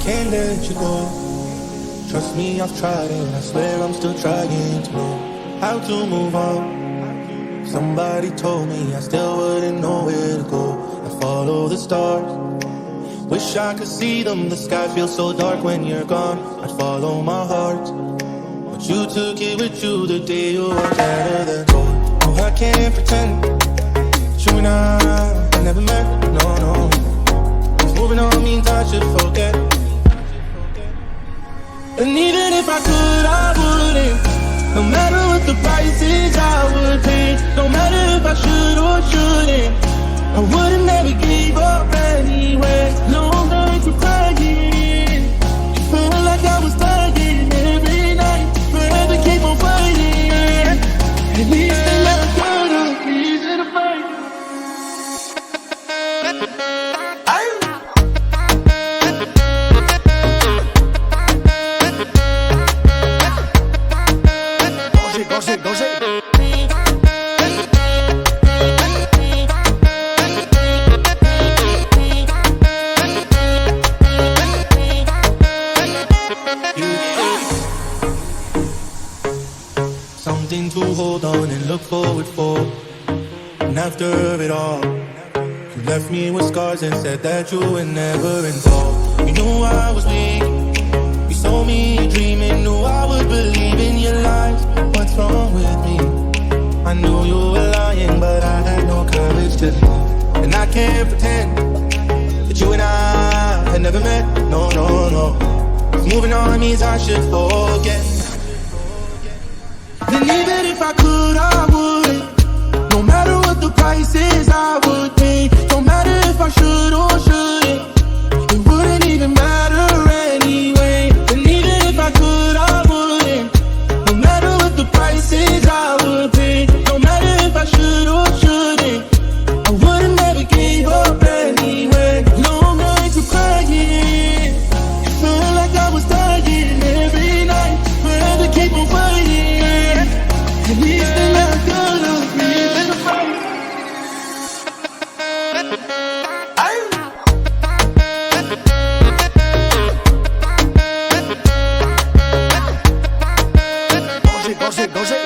Can't let you go. Trust me, I've tried and I swear I'm still trying to know how to move on. Somebody told me I still wouldn't know where to go. I follow the stars. Wish I could see them. The sky feels so dark when you're gone. I'd follow my heart, but you took it with you the day you walked out of the door. Oh, I can't pretend that you and I never met. No, no. Moving on means I should forget. And even if I could, I wouldn't. No matter what the price is, I would pay. No matter if I should or shouldn't, I wouldn't ever give up anyway. Longer to crying. It felt like I was dying every night. Forever keep on fighting. At least they never could have reason to fight. Something to hold on and look forward for. And after it all, you left me with scars and said that you were never involved. You knew I was weak. You saw me dreaming, knew I would believe in your lies. What's wrong with me? I knew you were lying, but I had no courage to leave. And I can't pretend that you and I had never met. No, no, no. 'Cause moving on means I should forget. And even if I could, I would. No matter what the price is, I would pay. No matter if I should or shouldn't, it wouldn't even matter anyway. And even if I could, I wouldn't. No matter what the price is, I would pay. No matter if I should or shouldn't, I wouldn't ever give up anyway. Long nights of crying. It felt like I was dying every night. Forever keep on fighting. At least they never could have reason to fight. Gorzej.